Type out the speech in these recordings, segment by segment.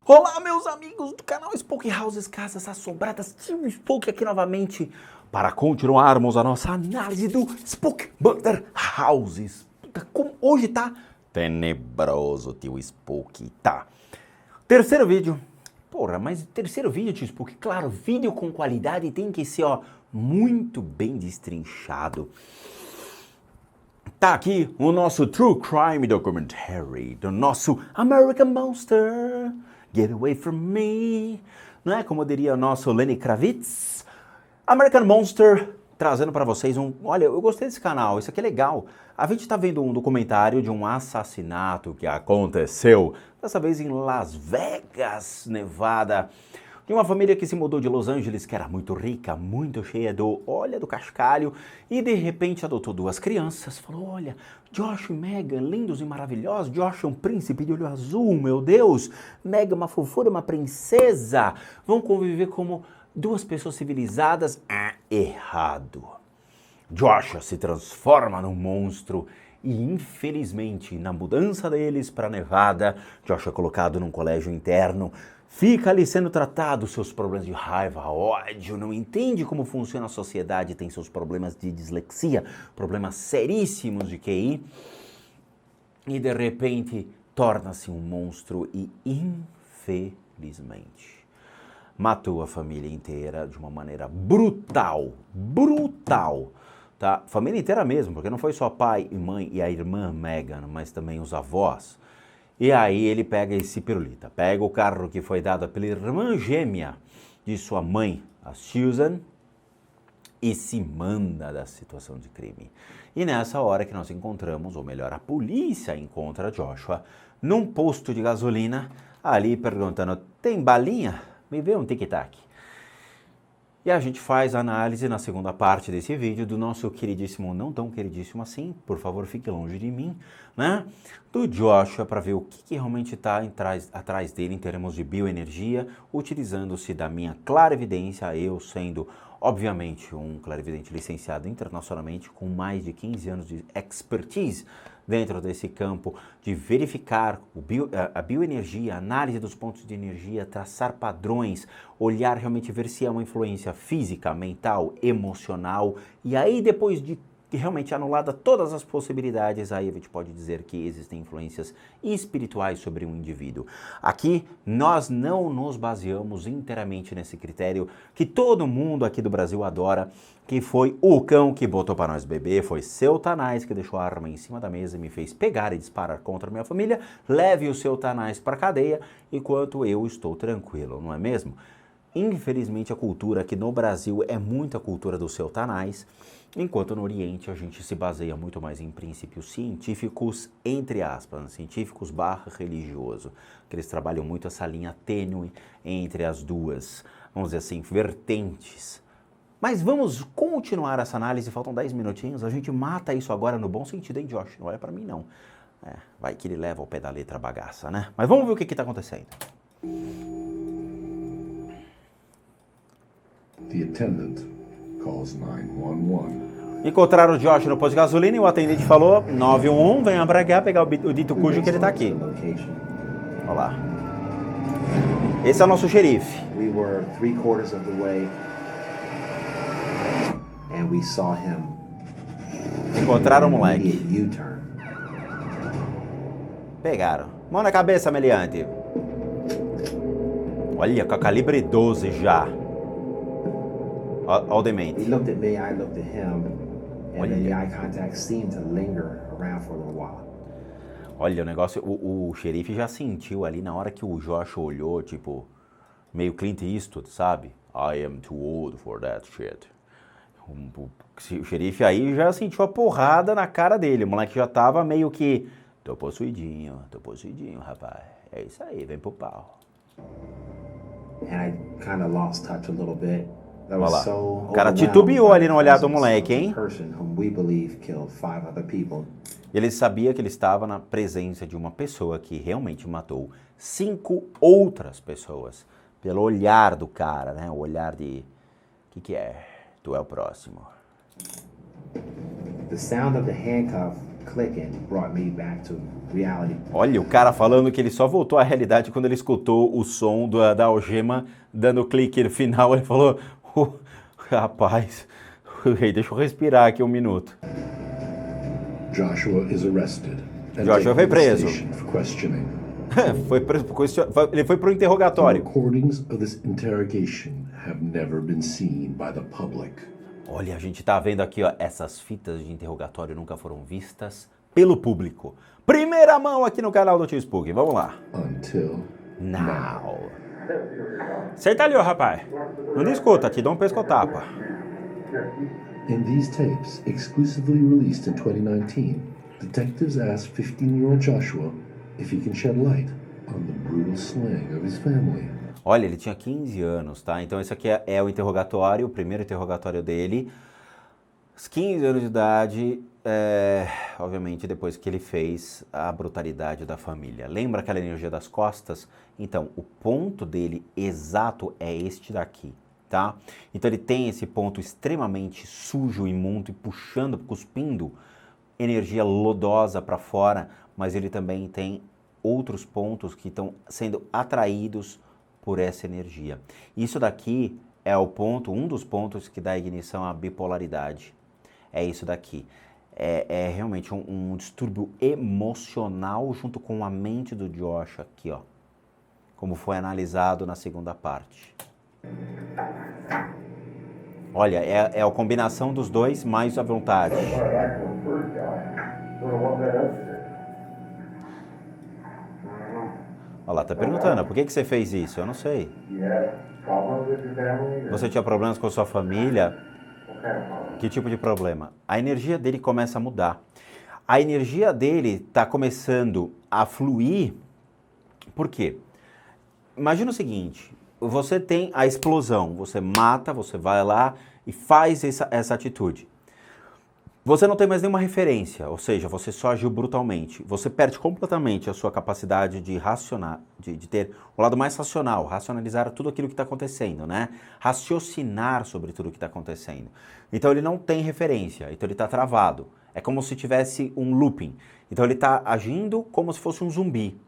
Olá, meus amigos do canal Spook Houses, Casas Assombradas, Tio Spook aqui novamente para continuarmos a nossa análise do Spook Murder Houses. Como hoje tá tenebroso, tio Spook, tá? Terceiro vídeo. Porra, mas terceiro vídeo, tio Spook, claro, vídeo com qualidade tem que ser, ó, muito bem destrinchado. Tá aqui o nosso True Crime Documentary do nosso American Monster, Get Away From Me, não é? Como diria o nosso Lenny Kravitz. American Monster, trazendo para vocês Olha, eu gostei desse canal, isso aqui é legal. A gente tá vendo um documentário de um assassinato que aconteceu, dessa vez em Las Vegas, Nevada, de uma família que se mudou de Los Angeles, que era muito rica, muito cheia do cascalho, e de repente adotou duas crianças. Falou, olha, Josh e Megan, lindos e maravilhosos. Josh é um príncipe de olho azul, meu Deus. Megan, uma fofura, uma princesa. Vão conviver como duas pessoas civilizadas. Errado. Joshua se transforma num monstro e, infelizmente, na mudança deles para Nevada, Joshua é colocado num colégio interno, fica ali sendo tratado, seus problemas de raiva, ódio, não entende como funciona a sociedade, tem seus problemas de dislexia, problemas seríssimos de QI, e de repente torna-se um monstro e, infelizmente, matou a família inteira de uma maneira brutal, tá? Família inteira mesmo, porque não foi só pai e mãe e a irmã Megan, mas também os avós. E aí ele pega esse pirulita, pega o carro que foi dado pela irmã gêmea de sua mãe, a Susan, e se manda da situação de crime. E nessa hora que nós encontramos, ou melhor, a polícia encontra Joshua num posto de gasolina, ali perguntando, tem balinha? Me vê um tic-tac. E a gente faz a análise na segunda parte desse vídeo do nosso queridíssimo, não tão queridíssimo assim, por favor fique longe de mim, né? Do Joshua, para ver o que realmente está atrás dele em termos de bioenergia, utilizando-se da minha clarividência, eu sendo, obviamente, um clarividente licenciado internacionalmente, com mais de 15 anos de expertise dentro desse campo, de verificar a bioenergia, a análise dos pontos de energia, traçar padrões, olhar realmente, ver se é uma influência física, mental, emocional, e aí depois de realmente anulada todas as possibilidades, aí a gente pode dizer que existem influências espirituais sobre um indivíduo. Aqui nós não nos baseamos inteiramente nesse critério que todo mundo aqui do Brasil adora, que foi o cão que botou para nós beber, foi seu Tanais que deixou a arma em cima da mesa e me fez pegar e disparar contra a minha família. Leve o seu Tanais para a cadeia enquanto eu estou tranquilo, não é mesmo? Infelizmente a cultura aqui no Brasil é muita cultura do seu Tanais, enquanto no Oriente a gente se baseia muito mais em princípios científicos, entre aspas, científicos / religioso, que eles trabalham muito essa linha tênue entre as duas, vamos dizer assim, vertentes. Mas vamos continuar essa análise, faltam 10 minutinhos, a gente mata isso agora no bom sentido, hein, Josh? Não olha pra mim, não. Vai que ele leva ao pé da letra a bagaça, né? Mas vamos ver o que tá acontecendo. The attendant calls 911. Encontraram o Josh no posto de gasolina e o atendente falou, 911, venha pra cá pegar o dito cujo que ele tá aqui. Olha lá. Esse é o nosso xerife. We were 3/4 of the way, and we saw him. Encontraram o moleque. U-turn. Pegaram. Mão na cabeça, meliante. Olha, com a calibre 12 já. Olha o demente. He looked at me, I looked at him, and then the eye contact seemed to linger around for a little while. Olha, o negócio, o xerife já sentiu ali na hora que o Josh olhou, tipo, meio Clint Eastwood, sabe? I am too old for that shit. O xerife aí já sentiu a porrada na cara dele, o moleque já tava meio que, tô possuidinho, rapaz. É isso aí, vem pro pau. And I kind of lost touch a little bit. Olha lá, o cara titubeou ali no olhar do moleque, hein? Ele sabia que ele estava na presença de uma pessoa que realmente matou 5 outras pessoas. Pelo olhar do cara, né? O olhar de... O que é? Tu é o próximo. The sound of the handcuff click and brought me back to reality. Olha, o cara falando que ele só voltou à realidade quando ele escutou o som da algema dando clique no final. Ele falou, rapaz, deixa eu respirar aqui um minuto. Joshua is arrested and Joshua taken foi to the preso. station for questioning. Ele foi pro The interrogatório. recordings of this interrogation have never been seen by the public. Olha, a gente tá vendo aqui, ó, essas fitas de interrogatório nunca foram vistas pelo público. Primeira mão aqui no canal do Tio Spook. Vamos lá. Until Now. Senta ali, ó, rapaz. Não discuta, te dá um pescotapa. in these tapes, exclusively released in 2019, detectives asked 15-year-old Joshua if he can shed light on the brutal slaying of his family. Olha, ele tinha 15 anos, tá? Então esse aqui é o interrogatório, o primeiro interrogatório dele. Os 15 anos de idade, obviamente depois que ele fez a brutalidade da família. Lembra aquela energia das costas? Então, o ponto dele exato é este daqui, tá? Então ele tem esse ponto extremamente sujo, imundo e puxando, cuspindo energia lodosa para fora, mas ele também tem outros pontos que estão sendo atraídos por essa energia. Isso daqui é o ponto, um dos pontos que dá ignição à bipolaridade. É isso daqui. É realmente um distúrbio emocional junto com a mente do Josh aqui, ó. Como foi analisado na segunda parte. Olha, é a combinação dos dois mais à vontade. Olha lá, tá perguntando, por que você fez isso? Eu não sei. Você tinha problemas com a sua família? Que tipo de problema? A energia dele começa a mudar. A energia dele está começando a fluir. Por quê? Imagina o seguinte, você tem a explosão, você mata, você vai lá e faz essa atitude. Você não tem mais nenhuma referência, ou seja, você só agiu brutalmente. Você perde completamente a sua capacidade de racionar, de ter o lado mais racional, racionalizar tudo aquilo que está acontecendo, né? Raciocinar sobre tudo que está acontecendo. Então ele não tem referência, então ele está travado. É como se tivesse um looping. Então ele está agindo como se fosse um zumbi.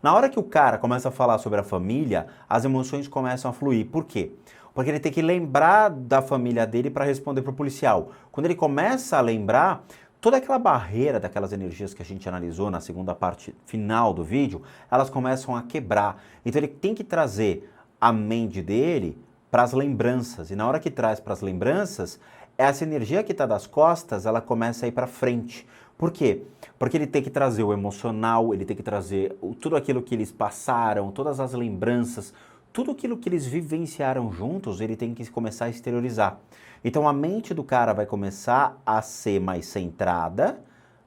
Na hora que o cara começa a falar sobre a família, as emoções começam a fluir. Por quê? Porque ele tem que lembrar da família dele para responder para o policial. Quando ele começa a lembrar, toda aquela barreira daquelas energias que a gente analisou na segunda parte final do vídeo, elas começam a quebrar. Então ele tem que trazer a mente dele para as lembranças. E na hora que traz para as lembranças, essa energia que está das costas, ela começa a ir para frente. Por quê? Porque ele tem que trazer o emocional, ele tem que trazer tudo aquilo que eles passaram, todas as lembranças, tudo aquilo que eles vivenciaram juntos, ele tem que começar a exteriorizar. Então a mente do cara vai começar a ser mais centrada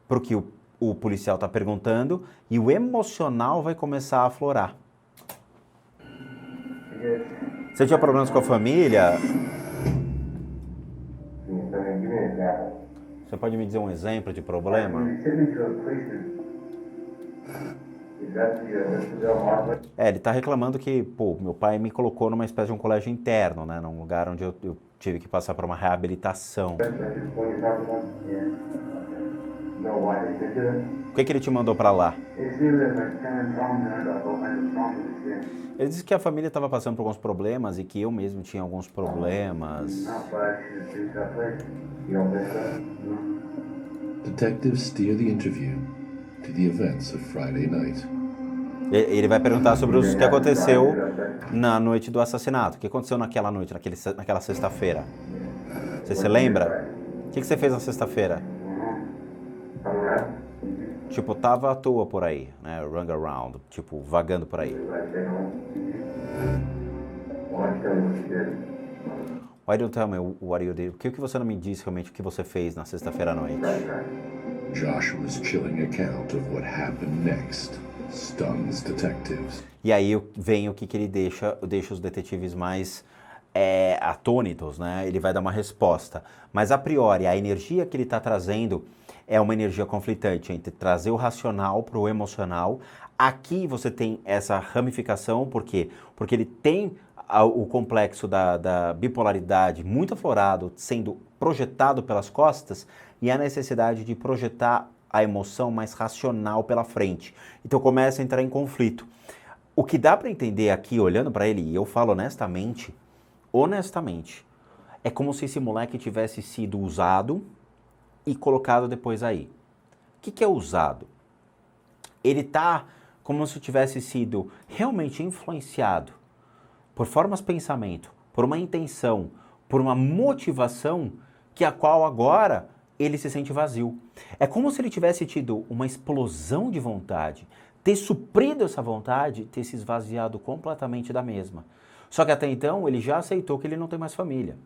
para o que o policial está perguntando e o emocional vai começar a aflorar. Você tinha problemas com a família? Você pode me dizer um exemplo de problema? Ele tá reclamando que, pô, meu pai me colocou numa espécie de um colégio interno, né? Num lugar onde eu tive que passar por uma reabilitação. O que ele te mandou pra lá? Ele disse que a família estava passando por alguns problemas e que eu mesmo tinha alguns problemas. Detectives steer the interview to the events of Friday night. Ele vai perguntar sobre o que aconteceu na noite do assassinato. O que aconteceu naquela noite, naquela sexta-feira? Você se lembra? O que você fez na sexta-feira? Tipo, tava à toa por aí, né? Run around, tipo, vagando por aí. Why don't tell me what you did? O que você não me disse realmente o que você fez na sexta-feira à noite? Joshua's chilling account of what happened next stuns detectives. E aí vem o que ele deixa os detetives mais atônitos, né? Ele vai dar uma resposta. Mas a priori, a energia que ele está trazendo é uma energia conflitante entre trazer o racional para o emocional. Aqui você tem essa ramificação, por quê? Porque ele tem o complexo da bipolaridade muito aflorado, sendo projetado pelas costas, e a necessidade de projetar a emoção mais racional pela frente. Então começa a entrar em conflito. O que dá para entender aqui, olhando para ele, e eu falo honestamente, é como se esse moleque tivesse sido usado e colocado depois aí. O que é usado? Ele tá como se tivesse sido realmente influenciado por formas de pensamento, por uma intenção, por uma motivação que a qual agora ele se sente vazio. É como se ele tivesse tido uma explosão de vontade, ter suprido essa vontade, ter se esvaziado completamente da mesma. Só que até então ele já aceitou que ele não tem mais família.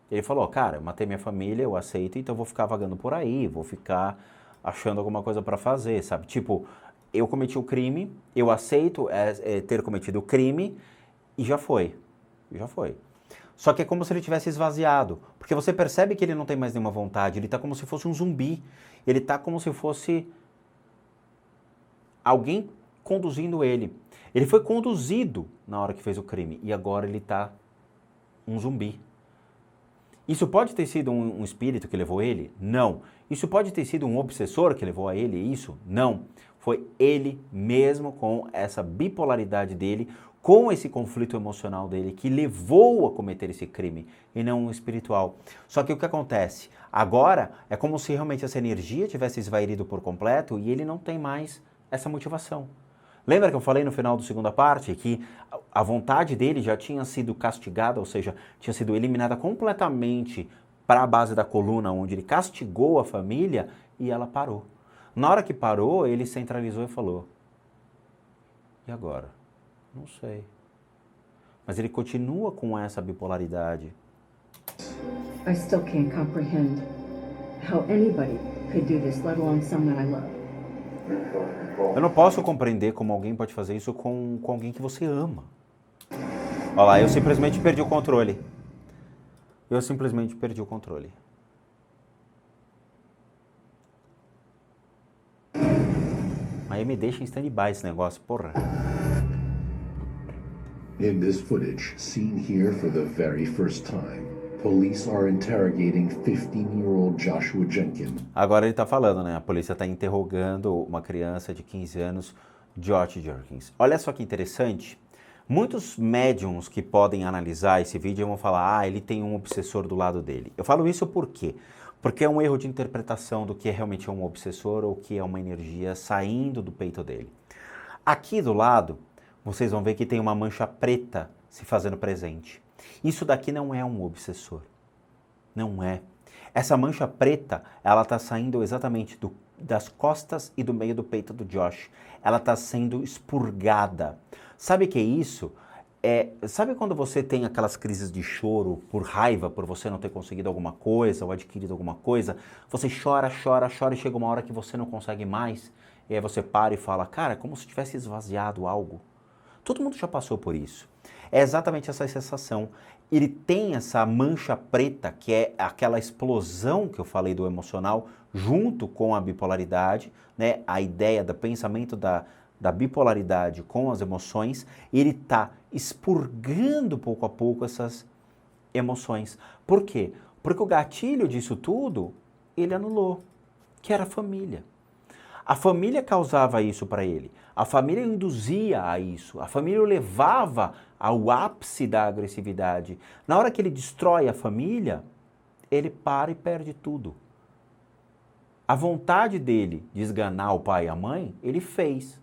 Ele falou, cara, eu matei minha família, eu aceito, então eu vou ficar vagando por aí, vou ficar achando alguma coisa para fazer, sabe? Tipo, eu cometi o crime, eu aceito ter cometido o crime e já foi. Só que é como se ele tivesse esvaziado, porque você percebe que ele não tem mais nenhuma vontade, ele tá como se fosse um zumbi, ele tá como se fosse alguém conduzindo ele. Ele foi conduzido na hora que fez o crime e agora ele tá um zumbi. Isso pode ter sido um espírito que levou ele? Não. Isso pode ter sido um obsessor que levou a ele isso? Não. Foi ele mesmo com essa bipolaridade dele, com esse conflito emocional dele que levou a cometer esse crime e não um espiritual. Só que o que acontece? Agora é como se realmente essa energia tivesse esvaído por completo e ele não tem mais essa motivação. Lembra que eu falei no final da segunda parte que a vontade dele já tinha sido castigada, ou seja, tinha sido eliminada completamente para a base da coluna, onde ele castigou a família e ela parou. Na hora que parou, ele centralizou e falou, e agora? Não sei. Mas ele continua com essa bipolaridade. I still can't comprehend how anybody could do this, let alone someone I love. Eu não posso compreender como alguém pode fazer isso com alguém que você ama. Olha lá, eu simplesmente perdi o controle. Aí me deixa em stand-by esse negócio, porra. In this footage, seen here for the very first time, police are interrogating 15-year-old Joshua Jenkins. Agora ele tá falando, né? A polícia tá interrogando uma criança de 15 anos, Josh Jenkins. Olha só que interessante. Muitos médiums que podem analisar esse vídeo vão falar, ele tem um obsessor do lado dele. Eu falo isso por quê? Porque é um erro de interpretação do que realmente é um obsessor ou que é uma energia saindo do peito dele. Aqui do lado, vocês vão ver que tem uma mancha preta se fazendo presente. Isso daqui não é um obsessor. Não é. Essa mancha preta, ela está saindo exatamente das costas e do meio do peito do Josh. Ela está sendo expurgada. Sabe o que é isso? Sabe quando você tem aquelas crises de choro por raiva, por você não ter conseguido alguma coisa ou adquirido alguma coisa? Você chora e chega uma hora que você não consegue mais. E aí você para e fala, cara, é como se tivesse esvaziado algo. Todo mundo já passou por isso. É exatamente essa sensação. Ele tem essa mancha preta, que é aquela explosão que eu falei do emocional, junto com a bipolaridade, né? A ideia do pensamento da bipolaridade com as emoções, ele está expurgando pouco a pouco essas emoções. Por quê? Porque o gatilho disso tudo, ele anulou, que era a família. A família causava isso para ele, a família induzia a isso, a família o levava ao ápice da agressividade. Na hora que ele destrói a família, ele para e perde tudo. A vontade dele de esganar o pai e a mãe, ele fez.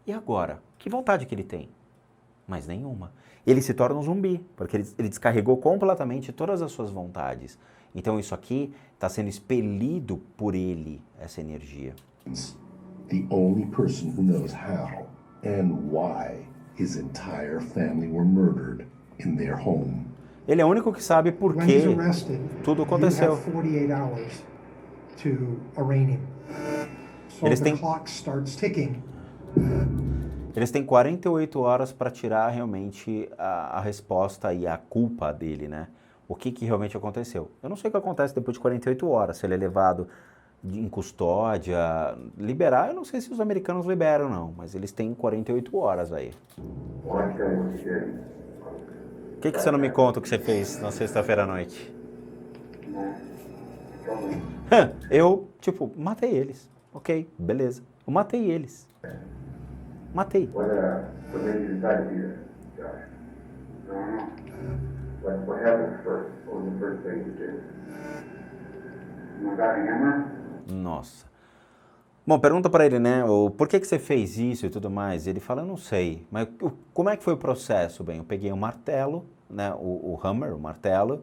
E agora? Que vontade que ele tem? Mais nenhuma. Ele se torna um zumbi, porque ele descarregou completamente todas as suas vontades. Então isso aqui está sendo expelido por ele, essa energia. The only person who knows how and why his entire family were murdered in their home. Ele é o único que sabe por When que he's arrested, tudo you aconteceu. have 48 hours to arraign him. So Eles the têm- clock starts ticking. Eles têm 48 horas para tirar realmente a resposta e a culpa dele, né? O que realmente aconteceu. Eu não sei o que acontece depois de 48 horas, se ele é levado em custódia, liberar, eu não sei se os americanos liberam não, mas eles têm 48 horas aí. O que você não me conta o que você fez na sexta-feira à noite? Eu, matei eles. Ok, beleza. Eu matei eles. Matei. What made you decide to do this, Josh? I don't know. What happened first? What was the first thing you did? You got a hammer? Nossa. Bom, pergunta pra ele, né, por que você fez isso e tudo mais. Ele fala, eu não sei. Mas como é que foi o processo? Bem, eu peguei um martelo, né, o hammer, o martelo,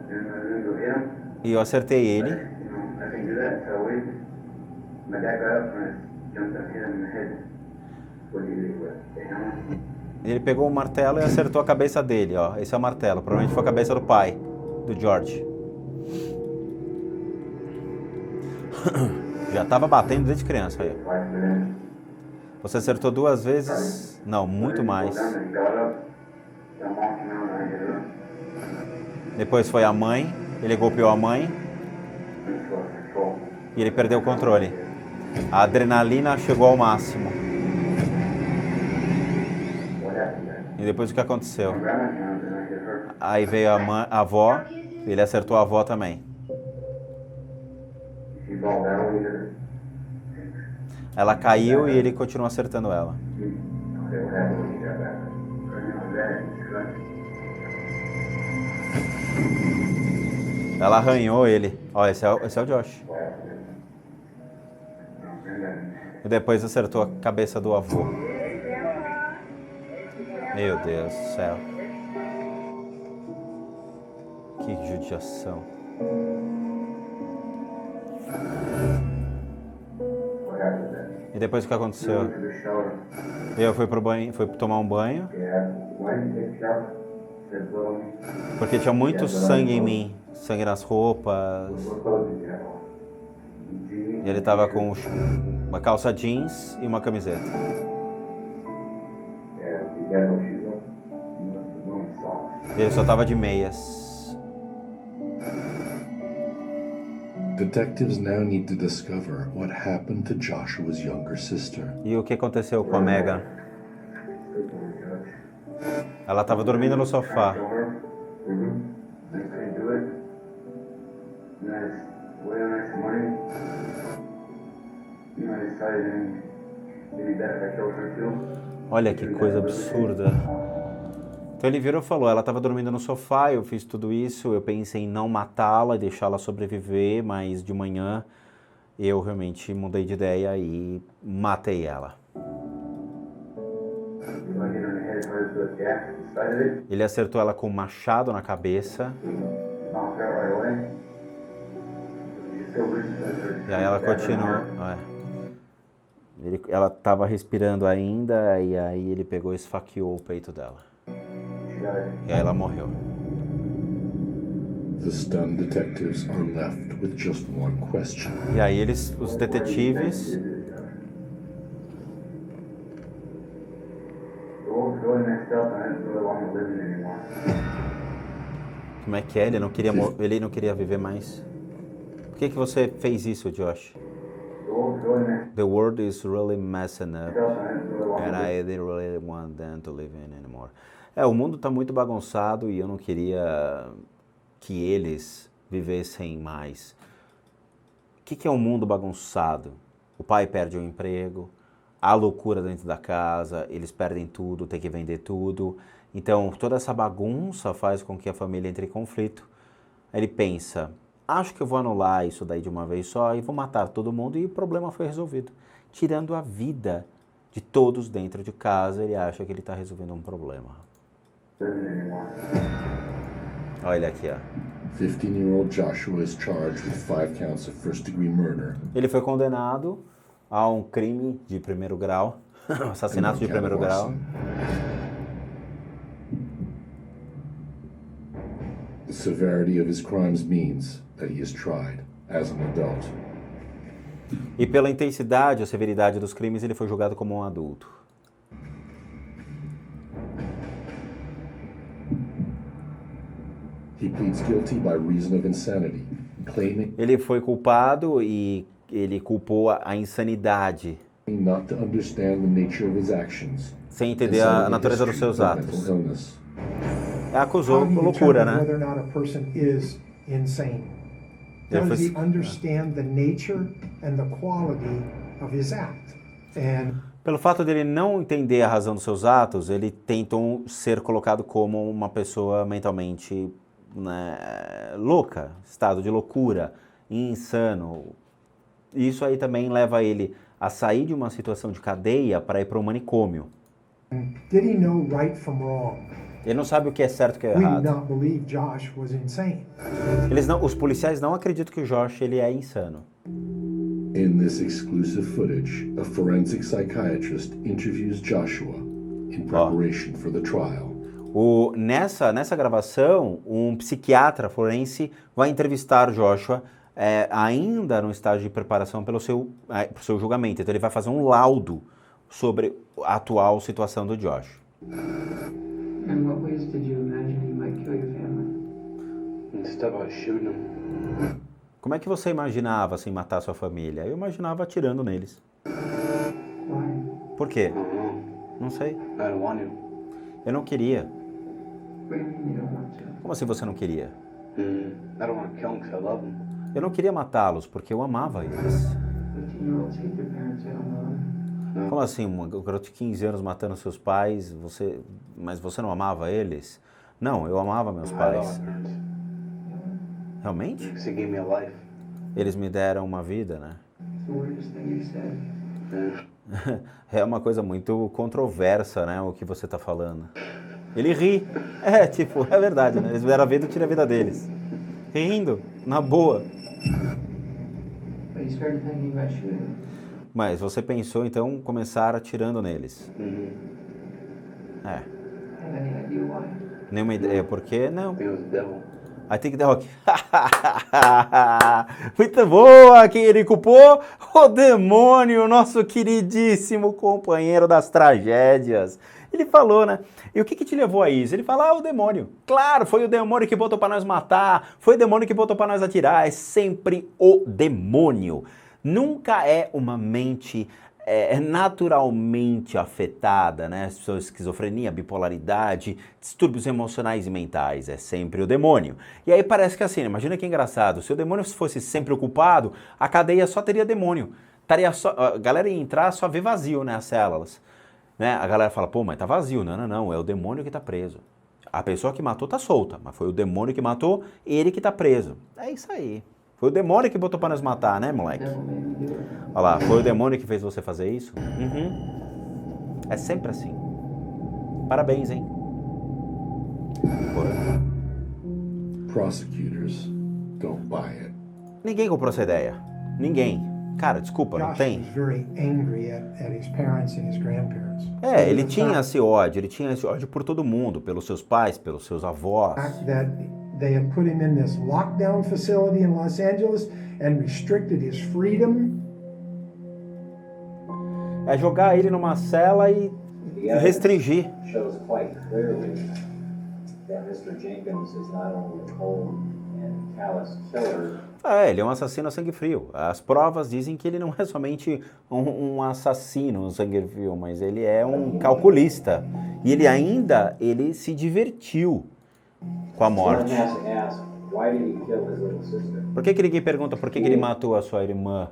You hit him? e eu acertei ele. You know, I can do that, so wait. My dad got up and jumped and hit him in the head. What did you do with the hammer? Ele pegou o martelo e acertou a cabeça dele, ó. Esse é o martelo. Provavelmente foi a cabeça do pai, do George. Já tava batendo desde criança aí. Twice within. Você acertou 2 vezes? Não, muito mais. And he got up, I'm walking around and I hit her. Depois foi a mãe. Ele golpeou a mãe And he lost control. e ele perdeu o controle. A adrenalina chegou ao máximo. What happened then? E depois o que aconteceu? I grabbed my hands and I hit her. Aí veio a avó, ele acertou a avó também. She balled down and hit her. Ela caiu e ele continuou acertando ela. Okay, what happened when you got back? Ela arranhou ele. Ó, esse é o Josh. E depois acertou a cabeça do avô. Meu Deus do céu. Que judiação. What happened then? E depois o que aconteceu? To the shower. Eu fui pro banho, fui tomar um banho, Yeah. Why did you take a shower? Said blood on me. porque tinha muito sangue em mim. Sangue nas roupas. What clothes did you have on? Jeans? E ele tava com uma calça jeans e uma camiseta. Yeah, you had no shoes on? You must have worn socks. E ele só tava de meias. Detectives now need to discover what happened to Joshua's younger sister. E o que aconteceu com a Megan? Ela tava dormindo no sofá. Show her. I couldn't do it. And I just waited on some money. You know, I decided maybe better if I killed her too. Olha que coisa absurda. Então ele virou e falou, ela estava dormindo no sofá, eu fiz tudo isso, eu pensei em não matá-la e deixá-la sobreviver, mas de manhã eu realmente mudei de ideia e matei ela. You want to hit her in the head as hard as the jack decided it? Ele acertou ela com um machado na cabeça, Knocked out right away. You still breathing? e aí ela continuou. Ela estava respirando ainda, e aí ele pegou e esfaqueou o peito dela. She got it. E aí ela morreu. The stunned detectives are left with just one question. E aí os detetives, It was really messed up and I didn't really want to live it anymore. como é que é? Ele não queria viver mais. Por que você fez isso, Josh? It was really messed The world is really messing up. up and I didn't really want to And I didn't really want them to live in anymore. O mundo tá muito bagunçado e eu não queria que eles vivessem mais. O que é um mundo bagunçado? O pai perde o emprego, há loucura dentro da casa, eles perdem tudo, tem que vender tudo. Então, toda essa bagunça faz com que a família entre em conflito. Aí ele pensa, acho que eu vou anular isso daí de uma vez só e vou matar todo mundo, e o problema foi resolvido. Tirando a vida de todos dentro de casa, ele acha que ele está resolvendo um problema. live it anymore. Olha aqui, ó. 15-year-old Joshua is charged with 5 counts of first-degree murder Ele foi condenado a um crime de primeiro grau, assassinato and de one count primeiro of grau. arson. The severity of his crimes means that he is tried as an adult. E pela intensidade, a severidade dos crimes, ele foi julgado como um adulto. He pleads guilty by reason of insanity, claiming Ele foi culpado e ele culpou a insanidade, not to understand the nature of his actions, sem and entender citing a natureza dos history seus of atos. mental illness. Acusou How do you loucura, determine né? whether or not a person is insane? does he understand the nature and the quality of his act? And Pelo fato dele não entender a razão dos seus atos, ele tentam ser colocado como uma pessoa mentalmente, né, louca, estado de loucura, insano. Isso aí também leva ele a sair de uma situação de cadeia para ir para um manicômio. did he know right from wrong? Ele não sabe o que é certo e o que é We do errado. not believe Josh was insane. Os policiais não acreditam que o Josh ele é insano. In this exclusive footage, a forensic psychiatrist interviews Joshua in preparation for the trial. Nessa gravação, um psiquiatra forense vai entrevistar Joshua ainda no estágio de preparação pro seu julgamento. Então ele vai fazer um laudo sobre a atual situação do Josh. In what ways did you imagine he might kill your family? Instead of shooting him. Como é que você imaginava assim matar sua família? Eu imaginava atirando neles. Why? Por quê? Não sei. I don't want to. Eu não queria. What do you mean you don't want to? Como assim você não queria? I don't want to kill him because I love him. Eu não queria matá-los porque eu amava eles. 15-year-olds hate their parents, they don't know them. Como assim, um garoto de 15 anos matando seus pais, mas você não amava eles? Não, eu amava meus I love pais. my parents. Realmente? Because they gave me a life. Eles me deram uma vida, né? It's the weirdest thing you've said. Yeah. É uma coisa muito controversa, né, o que você tá falando. Ele ri. É verdade, né? Eles me deram a vida, eu tirei a vida deles. Rindo, na boa. But you started thinking about shooting them. Mas você pensou, então, começar atirando neles. Have any idea why? Nenhuma ideia por quê? Não. I think it was the devil. I think the rock. Muito boa! Quem ele culpou? O demônio, nosso queridíssimo companheiro das tragédias. Ele falou, né? E o que te levou a isso? Ele fala, o demônio. Claro, foi o demônio que botou pra nós matar, foi o demônio que botou pra nós atirar. É sempre o demônio. Nunca é uma mente naturalmente afetada, né? Esquizofrenia, bipolaridade, distúrbios emocionais e mentais. É sempre o demônio. E aí parece que assim, imagina que engraçado. Se o demônio fosse sempre o culpado, a cadeia só teria demônio. A galera ia entrar, só ver vazio, né? As células. Né? A galera fala, pô, mas tá vazio. Não, é o demônio que tá preso. A pessoa que matou tá solta, mas foi o demônio que matou, ele que tá preso. É isso aí. Foi o demônio que botou pra nos matar, né, moleque? Olha lá, foi o demônio que fez você fazer isso? É sempre assim. Parabéns, hein? Prosecutors don't buy it. Ninguém comprou essa ideia. Ninguém. Cara, desculpa, não Josh tem? was very angry at his parents and his grandparents. Ele tinha esse ódio por todo mundo, pelos seus pais, pelos seus avós. The fact that they had put him in this lockdown facility in Los Angeles and restricted his freedom. É jogar ele numa cela e restringir. Shows quite clearly that Mr. Jenkins is not only a cold and callous killer. Ele é um assassino a sangue frio. As provas dizem que ele não é somente um assassino a sangue frio, mas ele é um calculista. E ele se divertiu com a morte. Someone has to ask, why did he kill his little sister? Por que ninguém pergunta por que ele matou a sua irmã?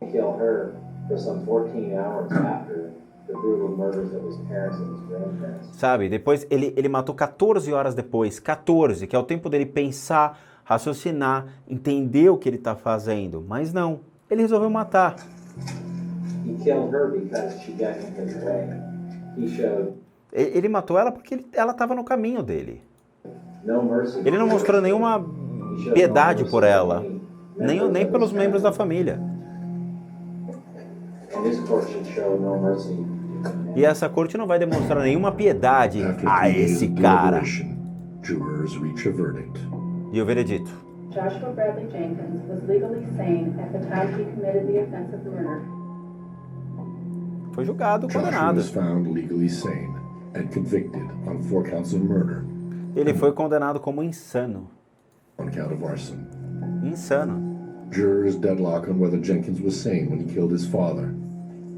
He killed her for some 14 hours after the brutal murders of his parents and his grandparents. Sabe, depois ele matou 14 horas depois. 14, que é o tempo dele pensar, raciocinar, entender o que ele está fazendo. Mas não, ele resolveu matar. He killed her because she got in his way. He showed Ele matou ela porque ela estava no caminho dele. no mercy. Ele não mostrou nenhuma piedade por ela, nem pelos membros da família. And this court should show no mercy. E essa corte não vai demonstrar nenhuma piedade After a 3 days esse of cara. deliberation, jurors reach a verdict. E o veredito? Joshua Bradley Jenkins was legally sane at the time he committed the offense of murder. Foi julgado, Joshua condenado. was found legally sane and convicted on 4 counts of murder, Ele foi condenado como insano. 1 count of arson. Insano. Jurors deadlock on whether Jenkins was sane when he killed his father,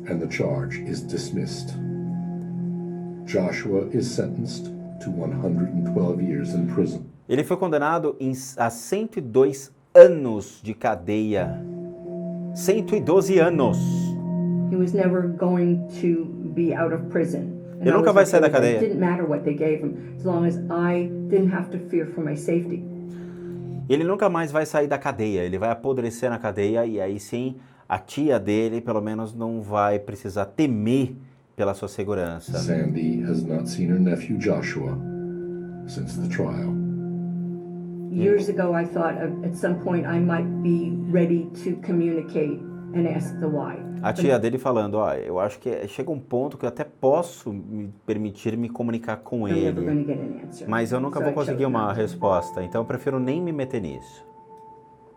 and the charge is dismissed. Joshua is sentenced to 112 years in prison. Ele foi condenado a 102 anos de cadeia. 112 anos. He was never going to be out of prison. And Ele I nunca was vai sair da okay with that. cadeia. It didn't matter what they gave him, as long as I didn't have to fear for my safety. Ele nunca mais vai sair da cadeia, ele vai apodrecer na cadeia e aí sim a tia dele pelo menos não vai precisar temer pela sua segurança. Sandy has not seen her nephew Joshua since the trial. Years ago, I thought at some point I might be ready to communicate and ask the why. A tia dele falando, ó, eu acho que chega um ponto que eu até posso me permitir me comunicar com I'm never going ele, to get an answer. mas eu nunca So vou I chose conseguir uma not to. resposta, então eu prefiro nem me meter nisso.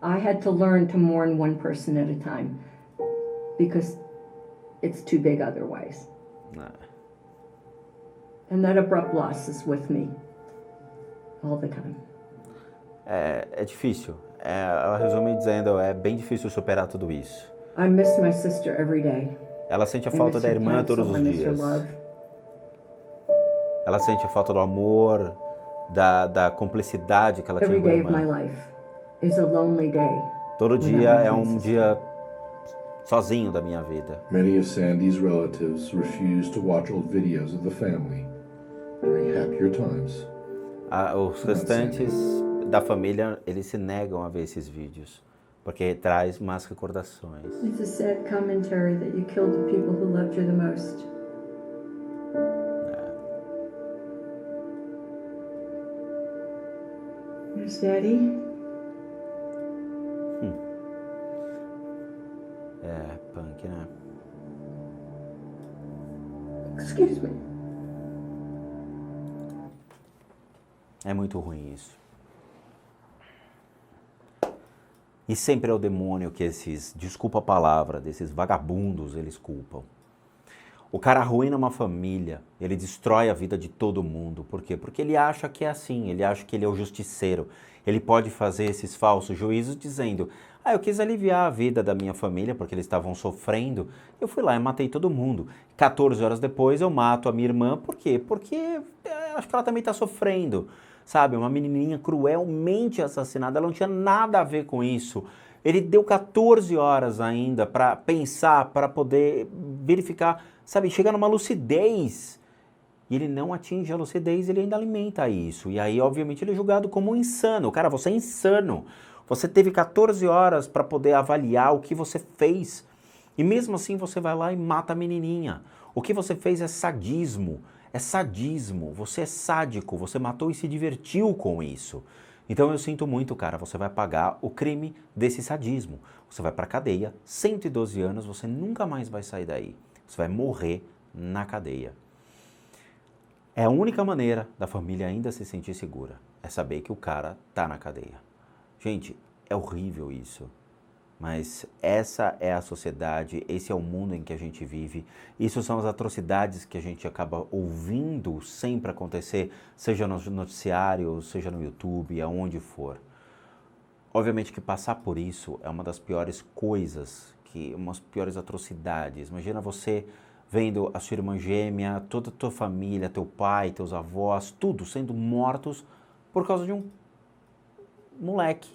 I had to learn to mourn one person at a time because it's too big otherwise. And that abrupt loss is with me all the time. É difícil, ela resume dizendo, é bem difícil superar tudo isso. I miss my sister every day. Ela sente a I falta miss da her irmã todos counsel, os I miss her dias. love. Ela sente a falta do amor, da cumplicidade que ela tinha Every com a day of my irmã. life is a lonely day. Todo without dia my é um sister. dia sozinho da minha vida. Many of Sandy's relatives refuse to watch old videos of the family during happier times. Os restantes da família, eles se negam a ver esses vídeos, porque traz más recordações. It's a sad commentary that you killed the people who loved you the most. Where's Daddy? É, punk, né? Excuse me. É muito ruim isso. E sempre é o demônio que esses, desculpa a palavra, desses vagabundos, eles culpam. O cara arruína uma família, ele destrói a vida de todo mundo. Por quê? Porque ele acha que é assim, ele acha que ele é o justiceiro. Ele pode fazer esses falsos juízos dizendo, eu quis aliviar a vida da minha família porque eles estavam sofrendo. Eu fui lá e matei todo mundo. 14 horas depois eu mato a minha irmã, por quê? Porque acho que ela também está sofrendo. Sabe, uma menininha cruelmente assassinada, ela não tinha nada a ver com isso. Ele deu 14 horas ainda para pensar, para poder verificar, sabe, chegar numa lucidez. E ele não atinge a lucidez, ele ainda alimenta isso. E aí, obviamente, ele é julgado como um insano. Cara, você é insano. Você teve 14 horas para poder avaliar o que você fez. E mesmo assim, você vai lá e mata a menininha. O que você fez é sadismo. É sadismo, você é sádico, você matou e se divertiu com isso. Então eu sinto muito, cara, você vai pagar o crime desse sadismo. Você vai pra cadeia, 112 anos, você nunca mais vai sair daí. Você vai morrer na cadeia. É a única maneira da família ainda se sentir segura, é saber que o cara tá na cadeia. Gente, é horrível isso. Mas essa é a sociedade, esse é o mundo em que a gente vive. Isso são as atrocidades que a gente acaba ouvindo sempre acontecer, seja no noticiário, seja no YouTube, aonde for. Obviamente que passar por isso é uma das piores coisas, umas piores atrocidades. Imagina você vendo a sua irmã gêmea, toda a tua família, teu pai, teus avós, tudo sendo mortos por causa de um moleque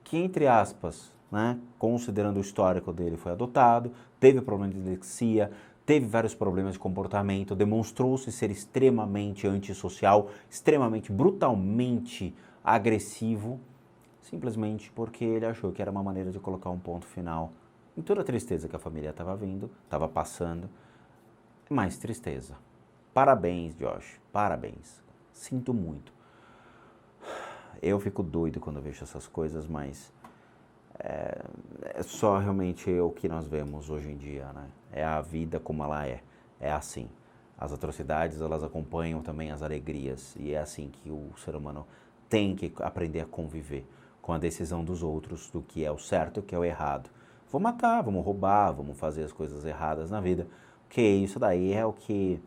que, entre aspas, né, considerando o histórico dele, foi adotado, teve problema de dislexia, teve vários problemas de comportamento, demonstrou-se ser extremamente antissocial, extremamente, brutalmente agressivo, simplesmente porque ele achou que era uma maneira de colocar um ponto final em toda a tristeza que a família estava passando. Mais tristeza. Parabéns, Josh, parabéns. Sinto muito. Eu fico doido quando vejo essas coisas, mas é só realmente o que nós vemos hoje em dia, né? É a vida como ela é assim. As atrocidades, elas acompanham também as alegrias, e é assim que o ser humano tem que aprender a conviver com a decisão dos outros, do que é o certo e o que é o errado. Vamos matar, vamos roubar, vamos fazer as coisas erradas na vida, porque isso daí é o que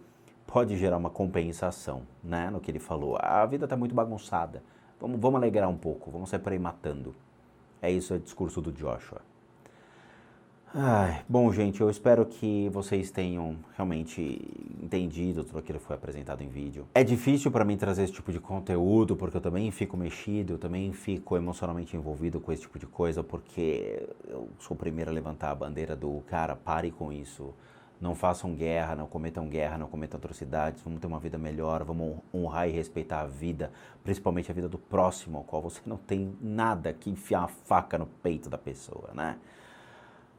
pode gerar uma compensação, né? No que ele falou, a vida está muito bagunçada, vamos alegrar um pouco, vamos sair por aí matando. É isso, é o discurso do Joshua. Ai, bom, gente, eu espero que vocês tenham realmente entendido tudo aquilo que foi apresentado em vídeo. É difícil para mim trazer esse tipo de conteúdo, porque eu também fico mexido, eu também fico emocionalmente envolvido com esse tipo de coisa, porque eu sou o primeiro a levantar a bandeira do cara, pare com isso. Não façam guerra, não cometam atrocidades, vamos ter uma vida melhor, vamos honrar e respeitar a vida, principalmente a vida do próximo, ao qual você não tem nada que enfiar a faca no peito da pessoa, né?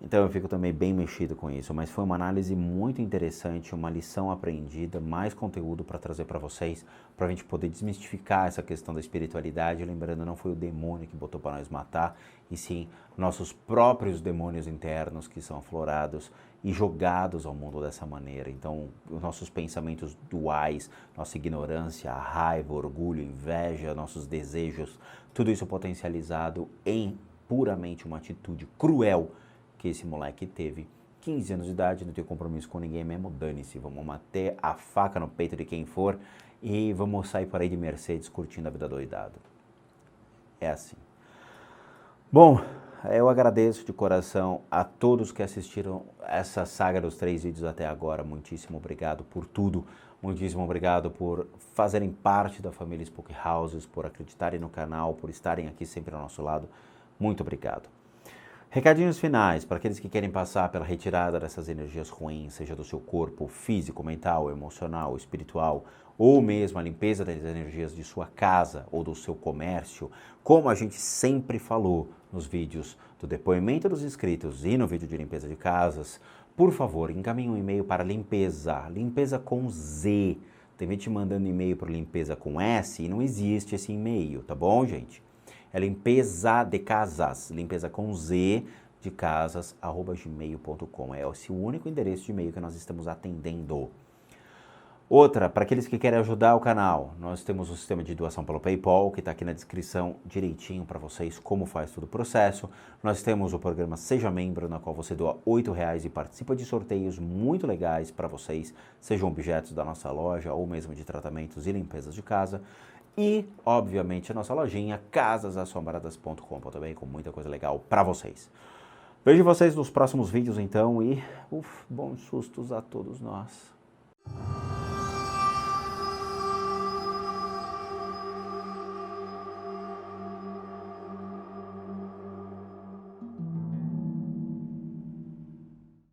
Então eu fico também bem mexido com isso, mas foi uma análise muito interessante, uma lição aprendida, mais conteúdo para trazer para vocês, para a gente poder desmistificar essa questão da espiritualidade. Lembrando, não foi o demônio que botou para nós matar, e sim nossos próprios demônios internos que são aflorados e jogados ao mundo dessa maneira. Então, os nossos pensamentos duais, nossa ignorância, a raiva, o orgulho, a inveja, nossos desejos, tudo isso potencializado em puramente uma atitude cruel que esse moleque teve. 15 anos de idade, não tem compromisso com ninguém mesmo, dane-se, vamos manter a faca no peito de quem for e vamos sair por aí de Mercedes curtindo a vida doidada. É assim. Bom, eu agradeço de coração a todos que assistiram essa saga dos 3 vídeos até agora. Muitíssimo obrigado por tudo. Muitíssimo obrigado por fazerem parte da família Spook Houses, por acreditarem no canal, por estarem aqui sempre ao nosso lado. Muito obrigado. Recadinhos finais para aqueles que querem passar pela retirada dessas energias ruins, seja do seu corpo físico, mental, emocional, espiritual, ou mesmo a limpeza das energias de sua casa ou do seu comércio, como a gente sempre falou nos vídeos do depoimento dos inscritos e no vídeo de limpeza de casas, por favor, encaminhe um e-mail para limpeza com Z. Tem gente mandando e-mail para limpeza com S e não existe esse e-mail, tá bom, gente? É limpeza de casas, limpeza com Z de casas, @gmail.com. É esse o único endereço de e-mail que nós estamos atendendo. Outra, para aqueles que querem ajudar o canal, nós temos um sistema de doação pelo PayPal, que está aqui na descrição direitinho para vocês, como faz todo o processo. Nós temos o programa Seja Membro, na qual você doa R$8 e participa de sorteios muito legais para vocês, sejam objetos da nossa loja ou mesmo de tratamentos e limpezas de casa. E, obviamente, a nossa lojinha, casasassombradas.com, também com muita coisa legal para vocês. Vejo vocês nos próximos vídeos, então, e bons sustos a todos nós.